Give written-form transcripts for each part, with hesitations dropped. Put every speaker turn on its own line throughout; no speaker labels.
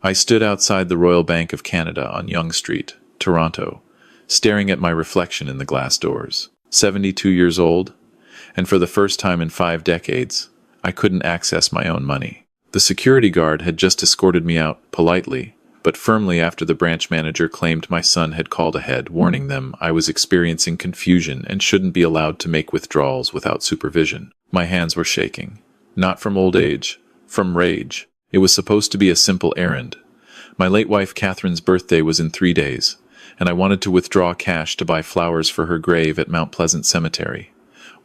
I stood outside the Royal Bank of Canada on Yonge Street, Toronto, staring at my reflection in the glass doors. 72 years old, and for the first time in 5 decades, I couldn't access my own money. The security guard had just escorted me out, politely, but firmly after the branch manager claimed my son had called ahead, warning them I was experiencing confusion and shouldn't be allowed to make withdrawals without supervision. My hands were shaking. Not from old age, from rage. It was supposed to be a simple errand. My late wife Catherine's birthday was in 3 days, and I wanted to withdraw cash to buy flowers for her grave at Mount Pleasant Cemetery.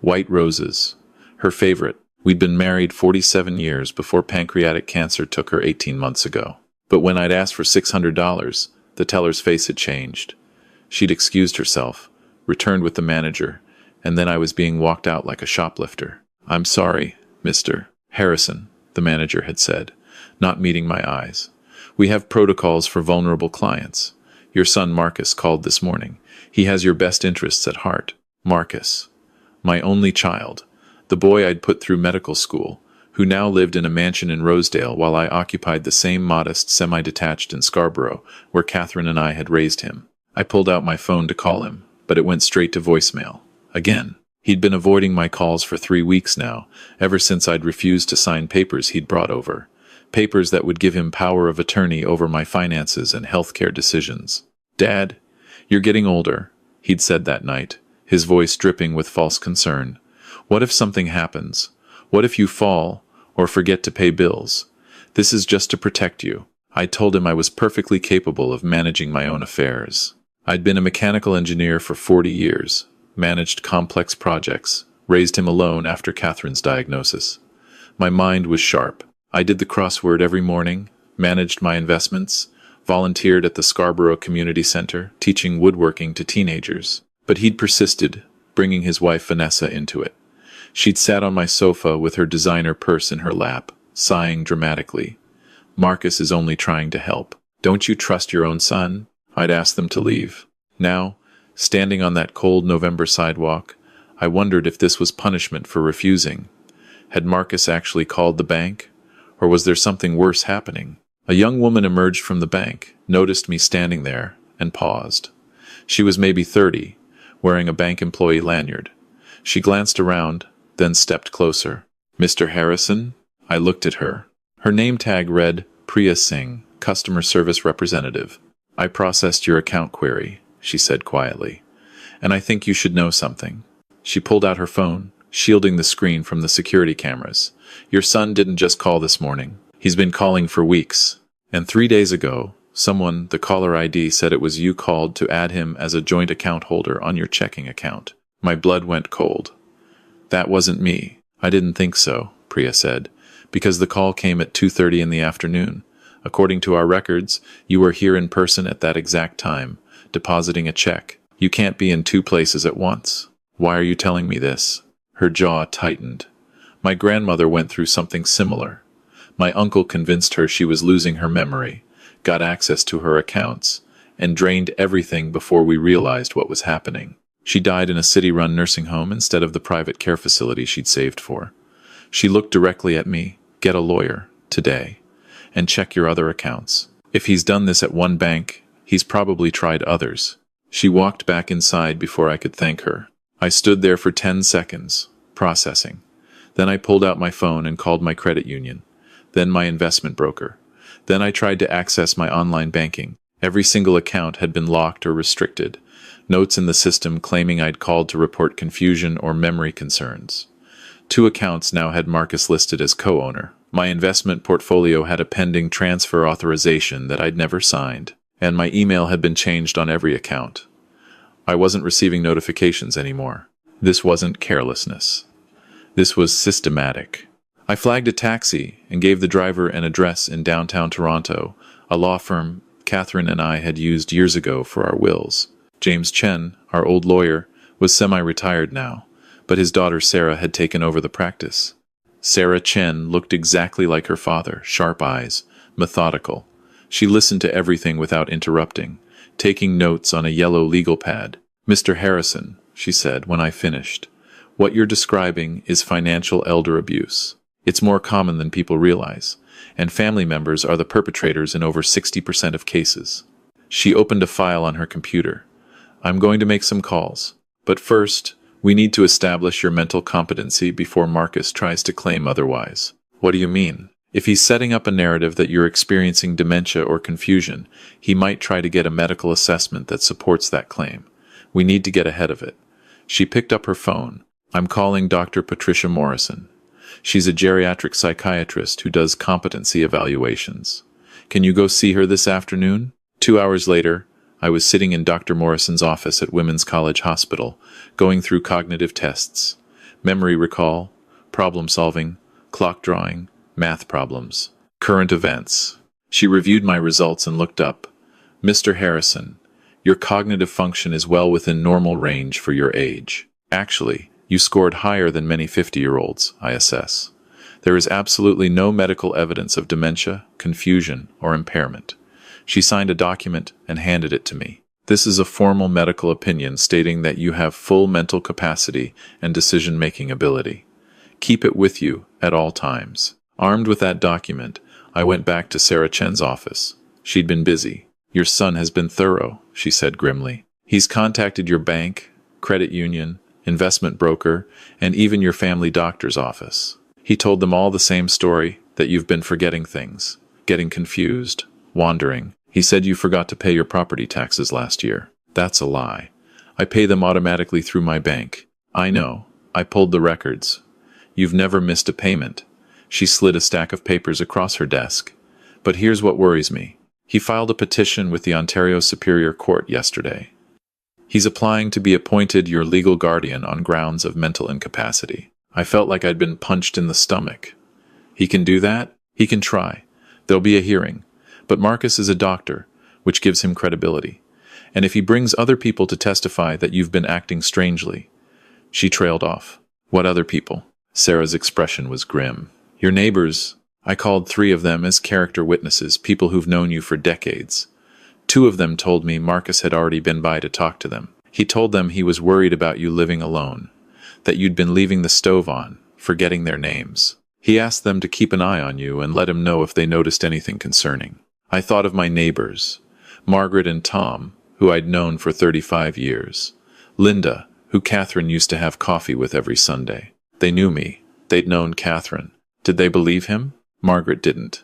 White roses. Her favorite. We'd been married 47 years before pancreatic cancer took her 18 months ago. But when I'd asked for $600, the teller's face had changed. She'd excused herself, returned with the manager, and then I was being walked out like a shoplifter. "I'm sorry, Mr. Harrison," the manager had said, not meeting my eyes. "We have protocols for vulnerable clients. Your son Marcus called this morning. He has your best interests at heart." Marcus. My only child. The boy I'd put through medical school, who now lived in a mansion in Rosedale while I occupied the same modest semi-detached in Scarborough, where Catherine and I had raised him. I pulled out my phone to call him, but it went straight to voicemail. Again. He'd been avoiding my calls for 3 weeks now, ever since I'd refused to sign papers he'd brought over. Papers that would give him power of attorney over my finances and healthcare decisions. "Dad, you're getting older," he'd said that night, his voice dripping with false concern. "What if something happens? What if you fall, or forget to pay bills? This is just to protect you." I told him I was perfectly capable of managing my own affairs. I'd been a mechanical engineer for 40 years, managed complex projects, raised him alone after Catherine's diagnosis. My mind was sharp. I did the crossword every morning, managed my investments, volunteered at the Scarborough Community Center, teaching woodworking to teenagers. But he'd persisted, bringing his wife Vanessa into it. She'd sat on my sofa with her designer purse in her lap, sighing dramatically. "Marcus is only trying to help. Don't you trust your own son?" I'd asked them to leave. Now, standing on that cold November sidewalk, I wondered if this was punishment for refusing. Had Marcus actually called the bank? Or was there something worse happening? A young woman emerged from the bank, noticed me standing there, and paused. She was maybe 30, wearing a bank employee lanyard. She glanced around, then stepped closer. "Mr. Harrison?" I looked at her. Her name tag read, "Priya Singh, Customer Service Representative." "I processed your account query," she said quietly, "and I think you should know something." She pulled out her phone, shielding the screen from the security cameras. "Your son didn't just call this morning. He's been calling for weeks. And 3 days ago, someone, the caller ID, said it was you called to add him as a joint account holder on your checking account." My blood went cold. "That wasn't me." "I didn't think so," Priya said, "because the call came at 2:30 in the afternoon. According to our records, you were here in person at that exact time, depositing a check. You can't be in 2 places at once. Why are you telling me this?" Her jaw tightened. My grandmother went through something similar. My uncle convinced her she was losing her memory, got access to her accounts, and drained everything before we realized what was happening. She died in a city-run nursing home instead of the private care facility she'd saved for. She looked directly at me. "Get a lawyer, today, and check your other accounts. If he's done this at one bank, he's probably tried others." She walked back inside before I could thank her. I stood there for 10 seconds, processing. Then I pulled out my phone and called my credit union, then my investment broker. Then I tried to access my online banking. Every single account had been locked or restricted. Notes in the system claiming I'd called to report confusion or memory concerns. 2 accounts now had Marcus listed as co-owner. My investment portfolio had a pending transfer authorization that I'd never signed, and my email had been changed on every account. I wasn't receiving notifications anymore. This wasn't carelessness. This was systematic. I flagged a taxi and gave the driver an address in downtown Toronto, a law firm Catherine and I had used years ago for our wills. James Chen, our old lawyer, was semi-retired now, but his daughter Sarah had taken over the practice. Sarah Chen looked exactly like her father, sharp eyes, methodical. She listened to everything without interrupting, taking notes on a yellow legal pad. "Mr. Harrison," she said when I finished, "what you're describing is financial elder abuse. It's more common than people realize, and family members are the perpetrators in over 60% of cases. She opened a file on her computer. I'm going to make some calls. But first, we need to establish your mental competency before Marcus tries to claim otherwise. What do you mean? If he's setting up a narrative that you're experiencing dementia or confusion, he might try to get a medical assessment that supports that claim. We need to get ahead of it. She picked up her phone. I'm calling Dr. Patricia Morrison. She's a geriatric psychiatrist who does competency evaluations. Can you go see her this afternoon? 2 hours later, I was sitting in Dr. Morrison's office at Women's College Hospital, going through cognitive tests, memory recall, problem solving, clock drawing, math problems, current events. She reviewed my results and looked up. Mr. Harrison, your cognitive function is well within normal range for your age. Actually, you scored higher than many 50-year-olds, I assess. There is absolutely no medical evidence of dementia, confusion, or impairment. She signed a document and handed it to me. This is a formal medical opinion stating that you have full mental capacity and decision-making ability. Keep it with you at all times. Armed with that document, I went back to Sarah Chen's office. She'd been busy. Your son has been thorough, she said grimly. He's contacted your bank, credit union, investment broker, and even your family doctor's office. He told them all the same story, that you've been forgetting things, getting confused, wandering. He said you forgot to pay your property taxes last year. That's a lie. I pay them automatically through my bank. I know. I pulled the records. You've never missed a payment. She slid a stack of papers across her desk. But here's what worries me. He filed a petition with the Ontario Superior Court yesterday. He's applying to be appointed your legal guardian on grounds of mental incapacity. I felt like I'd been punched in the stomach. He can do that? He can try. There'll be a hearing. But Marcus is a doctor, which gives him credibility. And if he brings other people to testify that you've been acting strangely... She trailed off. What other people? Sarah's expression was grim. Your neighbors. I called 3 of them as character witnesses, people who've known you for decades. 2 of them told me Marcus had already been by to talk to them. He told them he was worried about you living alone, that you'd been leaving the stove on, forgetting their names. He asked them to keep an eye on you and let him know if they noticed anything concerning. I thought of my neighbors, Margaret and Tom, who I'd known for 35 years. Linda, who Catherine used to have coffee with every Sunday. They knew me. They'd known Catherine. Did they believe him? Margaret didn't.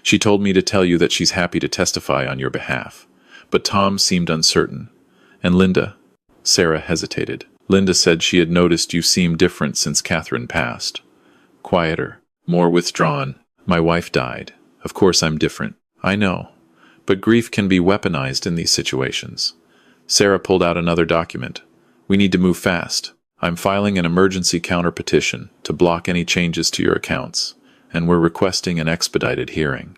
She told me to tell you that she's happy to testify on your behalf. But Tom seemed uncertain. And Linda? Sarah hesitated. Linda said she had noticed you seemed different since Catherine passed. Quieter, more withdrawn. My wife died. Of course I'm different. I know. But grief can be weaponized in these situations. Sarah pulled out another document. We need to move fast. I'm filing an emergency counter-petition to block any changes to your accounts, and we're requesting an expedited hearing.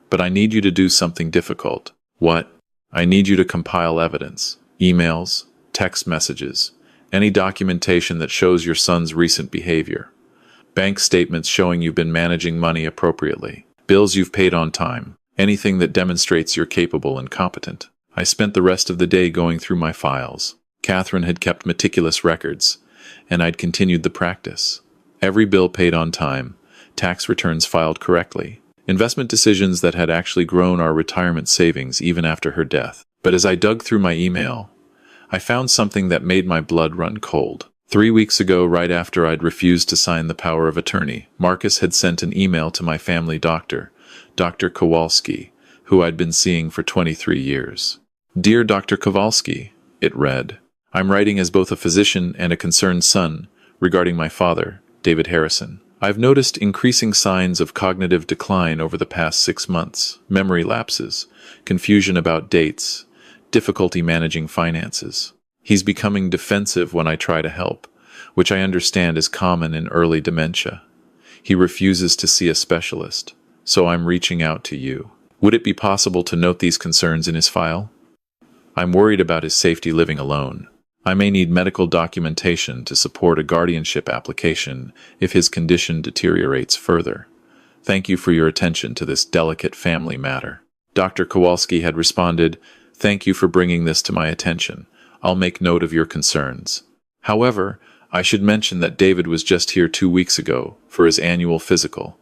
But I need you to do something difficult. What? I need you to compile evidence, emails, text messages, any documentation that shows your son's recent behavior. Bank statements showing you've been managing money appropriately, bills you've paid on time, anything that demonstrates you're capable and competent. I spent the rest of the day going through my files. Catherine had kept meticulous records, and I'd continued the practice. Every bill paid on time, tax returns filed correctly, investment decisions that had actually grown our retirement savings even after her death. But as I dug through my email, I found something that made my blood run cold. 3 weeks ago, right after I'd refused to sign the power of attorney, Marcus had sent an email to my family doctor, Dr. Kowalski, who I'd been seeing for 23 years. Dear Dr. Kowalski, it read, I'm writing as both a physician and a concerned son regarding my father, David Harrison. I've noticed increasing signs of cognitive decline over the past 6 months, memory lapses, confusion about dates, difficulty managing finances. He's becoming defensive when I try to help, which I understand is common in early dementia. He refuses to see a specialist, so I'm reaching out to you. Would it be possible to note these concerns in his file? I'm worried about his safety living alone. I may need medical documentation to support a guardianship application if his condition deteriorates further. Thank you for your attention to this delicate family matter. Dr. Kowalski had responded, Thank you for bringing this to my attention. I'll make note of your concerns. However, I should mention that David was just here 2 weeks ago for his annual physical,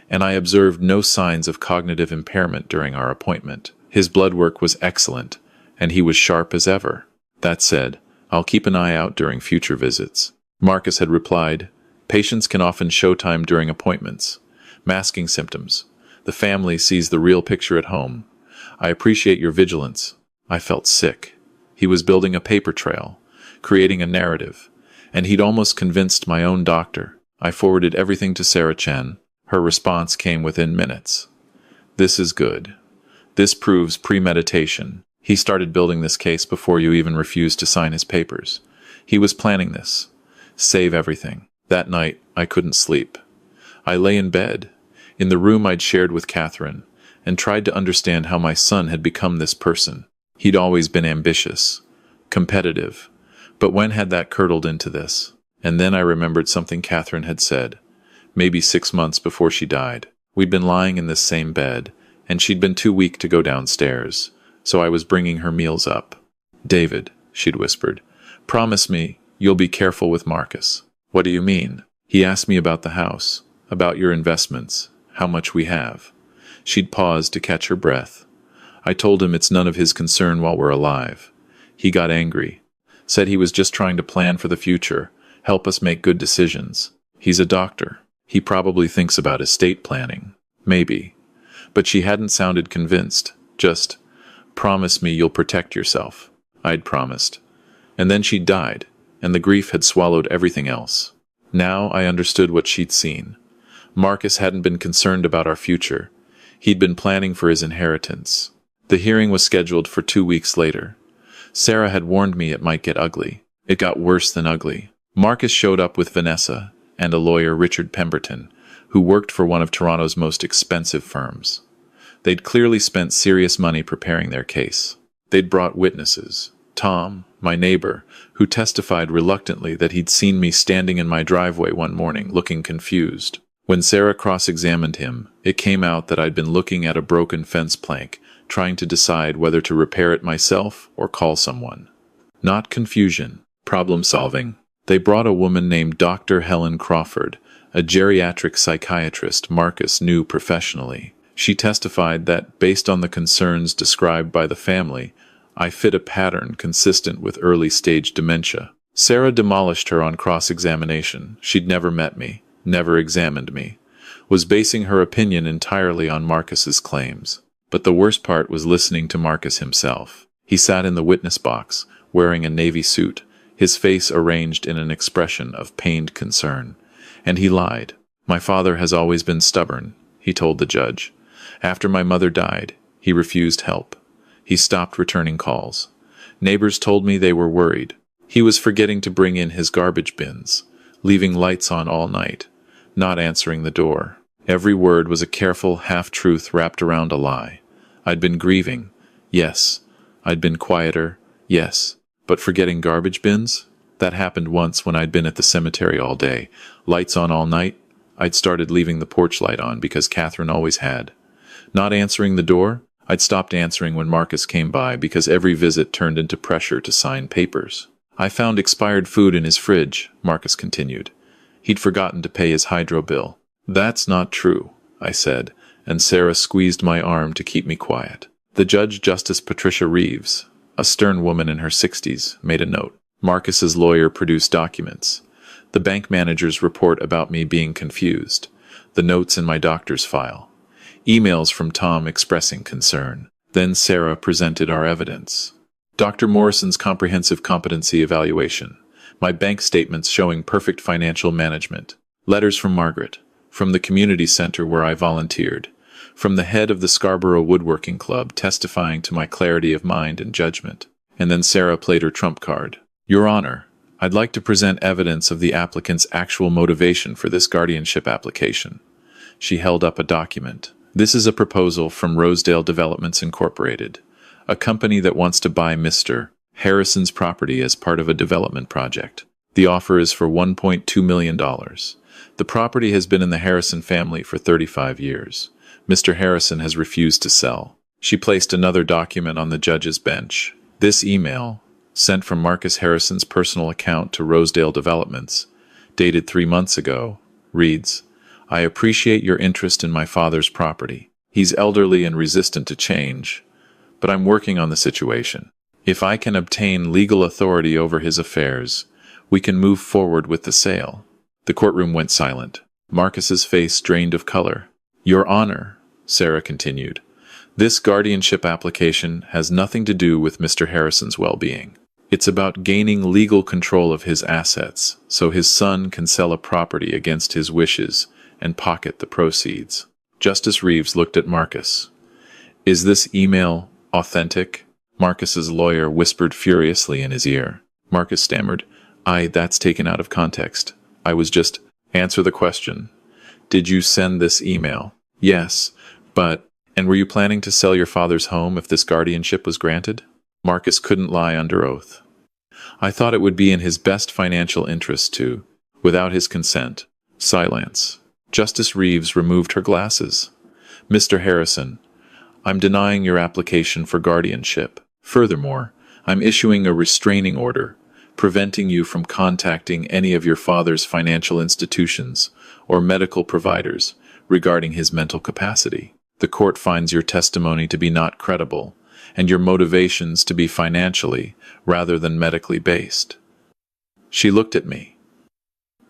and I observed no signs of cognitive impairment during our appointment. His blood work was excellent, and he was sharp as ever. That said, I'll keep an eye out during future visits. Marcus had replied, patients can often show time during appointments, masking symptoms. The family sees the real picture at home. I appreciate your vigilance. I felt sick. He was building a paper trail, creating a narrative, and he'd almost convinced my own doctor. I forwarded everything to Sarah Chen. Her response came within minutes. This is good. This proves premeditation. He started building this case before you even refused to sign his papers. He was planning this. Save everything. That night, I couldn't sleep. I lay in bed, in the room I'd shared with Catherine, and tried to understand how my son had become this person. He'd always been ambitious, competitive, but when had that curdled into this? And then I remembered something Catherine had said, maybe 6 months before she died. We'd been lying in this same bed, and she'd been too weak to go downstairs, so I was bringing her meals up. David, she'd whispered, promise me you'll be careful with Marcus. What do you mean? He asked me about the house, about your investments, how much we have. She'd paused to catch her breath. I told him it's none of his concern while we're alive. He got angry, said he was just trying to plan for the future, help us make good decisions. He's a doctor. He probably thinks about estate planning. Maybe. But she hadn't sounded convinced, just, promise me you'll protect yourself. I'd promised. And then she'd died, and the grief had swallowed everything else. Now I understood what she'd seen. Marcus hadn't been concerned about our future. He'd been planning for his inheritance. The hearing was scheduled for 2 weeks later. Sarah had warned me it might get ugly. It got worse than ugly. Marcus showed up with Vanessa and a lawyer, Richard Pemberton, who worked for one of Toronto's most expensive firms. They'd clearly spent serious money preparing their case. They'd brought witnesses. Tom, my neighbor, who testified reluctantly that he'd seen me standing in my driveway one morning, looking confused. When Sarah cross-examined him, it came out that I'd been looking at a broken fence plank, trying to decide whether to repair it myself or call someone. Not confusion, problem-solving. They brought a woman named Dr. Helen Crawford, a geriatric psychiatrist Marcus knew professionally. She testified that, based on the concerns described by the family, I fit a pattern consistent with early-stage dementia. Sarah demolished her on cross-examination. She'd never met me, never examined me, was basing her opinion entirely on Marcus's claims. But the worst part was listening to Marcus himself. He sat in the witness box, wearing a navy suit, his face arranged in an expression of pained concern. And he lied. My father has always been stubborn, he told the judge. After my mother died, he refused help. He stopped returning calls. Neighbors told me they were worried. He was forgetting to bring in his garbage bins, leaving lights on all night, not answering the door. Every word was a careful half-truth wrapped around a lie. I'd been grieving, yes. I'd been quieter, yes. But forgetting garbage bins? That happened once when I'd been at the cemetery all day. Lights on all night? I'd started leaving the porch light on because Catherine always had. Not answering the door? I'd stopped answering when Marcus came by because every visit turned into pressure to sign papers. I found expired food in his fridge, Marcus continued. He'd forgotten to pay his hydro bill. That's not true, I said, and Sarah squeezed my arm to keep me quiet. The Judge Justice Patricia Reeves, a stern woman in her 60s, made a note. Marcus's lawyer produced documents. The bank manager's report about me being confused. The notes in my doctor's file. Emails from Tom expressing concern. Then Sarah presented our evidence. Dr. Morrison's comprehensive competency evaluation. My bank statements showing perfect financial management. Letters from Margaret. From the community center where I volunteered. From the head of the Scarborough Woodworking Club testifying to my clarity of mind and judgment. And then Sarah played her trump card. Your Honor, I'd like to present evidence of the applicant's actual motivation for this guardianship application. She held up a document. This is a proposal from Rosedale Developments Incorporated, a company that wants to buy Mr. Harrison's property as part of a development project. The offer is for $1.2 million. The property has been in the Harrison family for 35 years. Mr. Harrison has refused to sell. She placed another document on the judge's bench. This email, sent from Marcus Harrison's personal account to Rosedale Developments, dated 3 months ago, reads, I appreciate your interest in my father's property. He's elderly and resistant to change, but I'm working on the situation. If I can obtain legal authority over his affairs, we can move forward with the sale." The courtroom went silent. Marcus's face drained of color. "Your Honor," Sarah continued, "this guardianship application has nothing to do with Mr. Harrison's well-being. It's about gaining legal control of his assets so his son can sell a property against his wishes and pocket the proceeds." Justice Reeves looked at Marcus. "Is this email authentic?" Marcus's lawyer whispered furiously in his ear. Marcus stammered, That's taken out of context. I was just..." "Answer the question. Did you send this email?" "Yes, but..." "And were you planning to sell your father's home if this guardianship was granted?" Marcus couldn't lie under oath. "I thought it would be in his best financial interest to..." "Without his consent." Silence. Justice Reeves removed her glasses. "Mr. Harrison, I'm denying your application for guardianship. Furthermore, I'm issuing a restraining order, preventing you from contacting any of your father's financial institutions or medical providers regarding his mental capacity. The court finds your testimony to be not credible, and your motivations to be financially rather than medically based." She looked at me.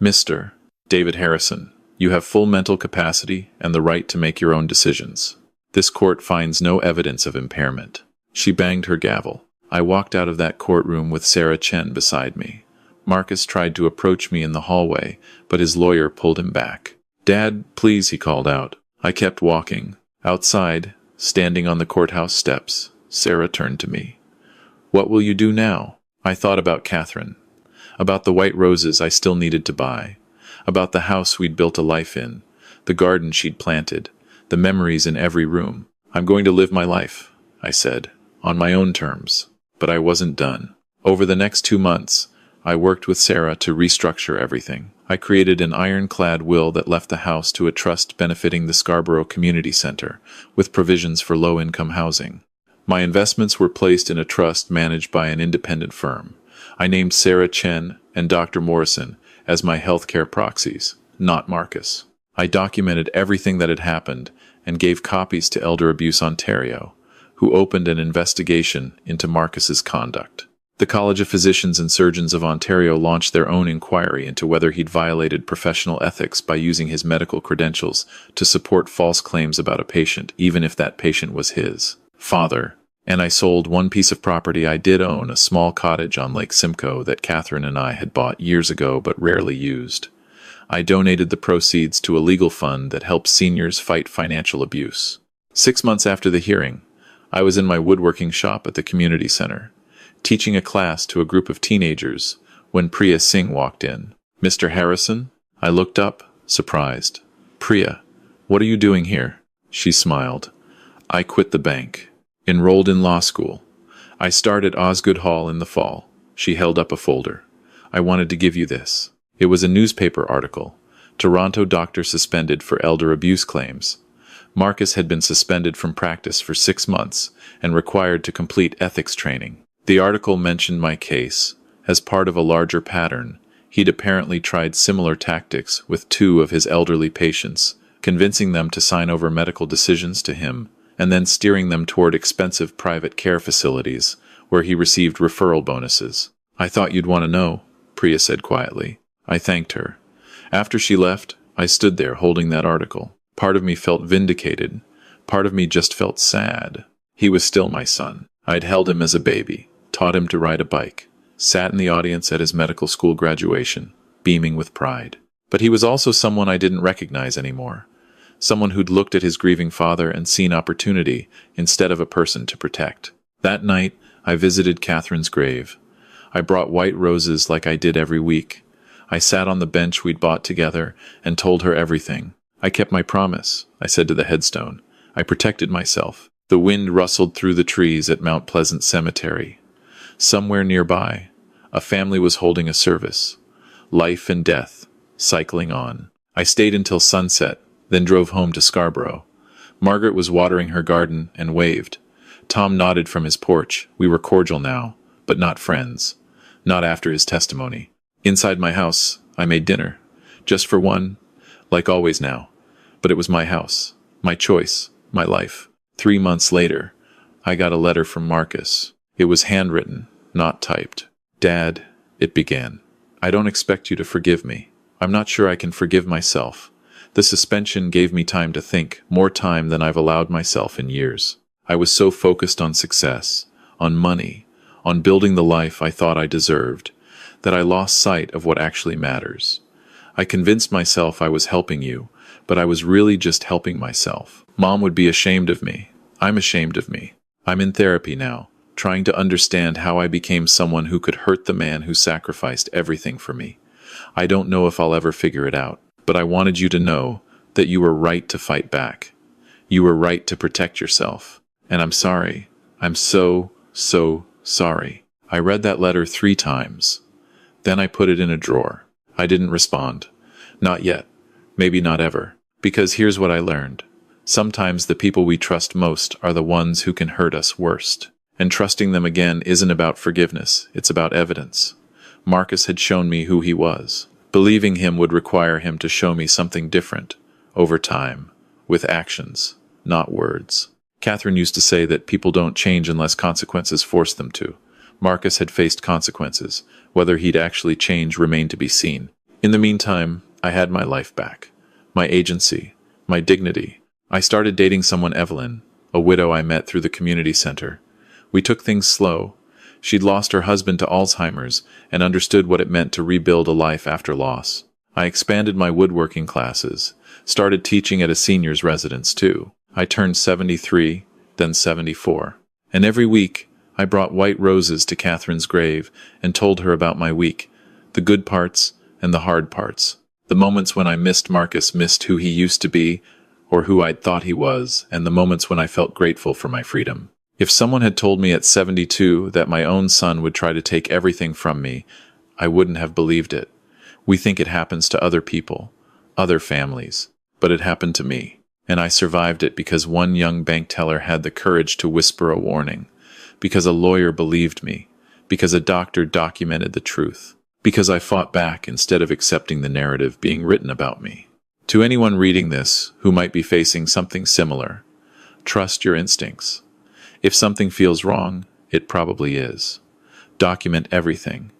"Mr. David Harrison, you have full mental capacity and the right to make your own decisions. This court finds no evidence of impairment." She banged her gavel. I walked out of that courtroom with Sarah Chen beside me. Marcus tried to approach me in the hallway, but his lawyer pulled him back. "Dad, please," he called out. I kept walking. Outside, standing on the courthouse steps, Sarah turned to me. "What will you do now?" I thought about Catherine, about the white roses I still needed to buy, about the house we'd built a life in, the garden she'd planted, the memories in every room. "I'm going to live my life," I said, "on my own terms." But I wasn't done. Over the next 2 months, I worked with Sarah to restructure everything. I created an ironclad will that left the house to a trust benefiting the Scarborough Community Center, with provisions for low-income housing. My investments were placed in a trust managed by an independent firm. I named Sarah Chen and Dr. Morrison as my healthcare proxies, not Marcus. I documented everything that had happened and gave copies to Elder Abuse Ontario, who opened an investigation into Marcus's conduct. The College of Physicians and Surgeons of Ontario launched their own inquiry into whether he'd violated professional ethics by using his medical credentials to support false claims about a patient, even if that patient was his father. And I sold one piece of property I did own, a small cottage on Lake Simcoe that Catherine and I had bought years ago but rarely used. I donated the proceeds to a legal fund that helps seniors fight financial abuse. 6 months after the hearing, I was in my woodworking shop at the community center, teaching a class to a group of teenagers, when Priya Singh walked in. "Mr. Harrison?" I looked up, surprised. "Priya, what are you doing here?" She smiled. "I quit the bank. Enrolled in law school. I start at Osgood Hall in the fall." She held up a folder. "I wanted to give you this." It was a newspaper article. "Toronto doctor suspended for elder abuse claims." Marcus had been suspended from practice for 6 months and required to complete ethics training. The article mentioned my case. As part of a larger pattern, he'd apparently tried similar tactics with 2 of his elderly patients, convincing them to sign over medical decisions to him, and then steering them toward expensive private care facilities where he received referral bonuses. "I thought you'd want to know," Priya said quietly. I thanked her. After she left, I stood there holding that article. Part of me felt vindicated. Part of me just felt sad. He was still my son. I'd held him as a baby, taught him to ride a bike, sat in the audience at his medical school graduation, beaming with pride. But he was also someone I didn't recognize anymore. Someone who'd looked at his grieving father and seen opportunity instead of a person to protect. That night, I visited Catherine's grave. I brought white roses like I did every week. I sat on the bench we'd bought together and told her everything. "I kept my promise," I said to the headstone. "I protected myself." The wind rustled through the trees at Mount Pleasant Cemetery. Somewhere nearby, a family was holding a service. Life and death, cycling on. I stayed until sunset, then drove home to Scarborough. Margaret was watering her garden and waved. Tom nodded from his porch. We were cordial now, but not friends. Not after his testimony. Inside my house, I made dinner. Just for one, like always now. But it was my house, my choice, my life. 3 months later, I got a letter from Marcus. It was handwritten, not typed. "Dad," it began, "I don't expect you to forgive me. I'm not sure I can forgive myself. The suspension gave me time to think, more time than I've allowed myself in years. I was so focused on success, on money, on building the life I thought I deserved, that I lost sight of what actually matters. I convinced myself I was helping you, but I was really just helping myself. Mom would be ashamed of me. I'm ashamed of me. I'm in therapy now, trying to understand how I became someone who could hurt the man who sacrificed everything for me. I don't know if I'll ever figure it out, but I wanted you to know that you were right to fight back. You were right to protect yourself. And I'm sorry. I'm so sorry." I read that letter 3 times. Then I put it in a drawer. I didn't respond. Not yet. Maybe not ever. Because here's what I learned. Sometimes the people we trust most are the ones who can hurt us worst. And trusting them again isn't about forgiveness, it's about evidence. Marcus had shown me who he was. Believing him would require him to show me something different, over time, with actions, not words. Catherine used to say that people don't change unless consequences force them to. Marcus had faced consequences. Whether he'd actually change remained to be seen. In the meantime, I had my life back. My agency. My dignity. I started dating someone, Evelyn, a widow I met through the community center. We took things slow. She'd lost her husband to Alzheimer's and understood what it meant to rebuild a life after loss. I expanded my woodworking classes, started teaching at a senior's residence too. I turned 73, then 74. And every week, I brought white roses to Catherine's grave and told her about my week, the good parts and the hard parts. The moments when I missed Marcus, missed who he used to be, or who I'd thought he was, and the moments when I felt grateful for my freedom. If someone had told me at 72 that my own son would try to take everything from me, I wouldn't have believed it. We think it happens to other people, other families, but it happened to me. And I survived it because one young bank teller had the courage to whisper a warning, because a lawyer believed me, because a doctor documented the truth, because I fought back instead of accepting the narrative being written about me. To anyone reading this who might be facing something similar, trust your instincts. If something feels wrong, it probably is. Document everything.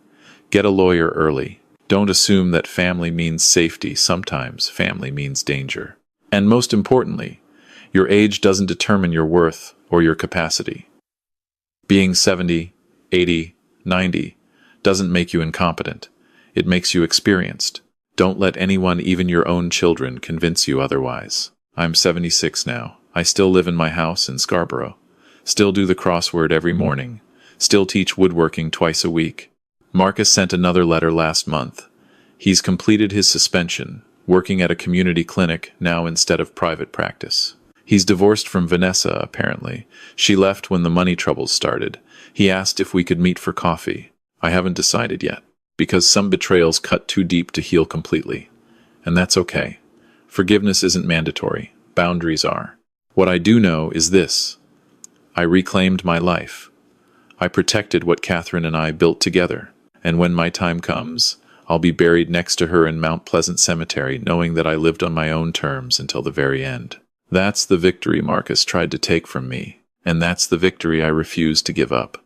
Get a lawyer early. Don't assume that family means safety. Sometimes family means danger. And most importantly, your age doesn't determine your worth or your capacity. Being 70, 80, 90 doesn't make you incompetent. It makes you experienced. Don't let anyone, even your own children, convince you otherwise. I'm 76 now. I still live in my house in Scarborough. Still do the crossword every morning. Still teach woodworking twice a week. Marcus sent another letter last month. He's completed his suspension, working at a community clinic now instead of private practice. He's divorced from Vanessa, apparently. She left when the money troubles started. He asked if we could meet for coffee. I haven't decided yet, because some betrayals cut too deep to heal completely. And that's okay. Forgiveness isn't mandatory. Boundaries are. What I do know is this. I reclaimed my life. I protected what Catherine and I built together. And when my time comes, I'll be buried next to her in Mount Pleasant Cemetery, knowing that I lived on my own terms until the very end. That's the victory Marcus tried to take from me, and that's the victory I refuse to give up.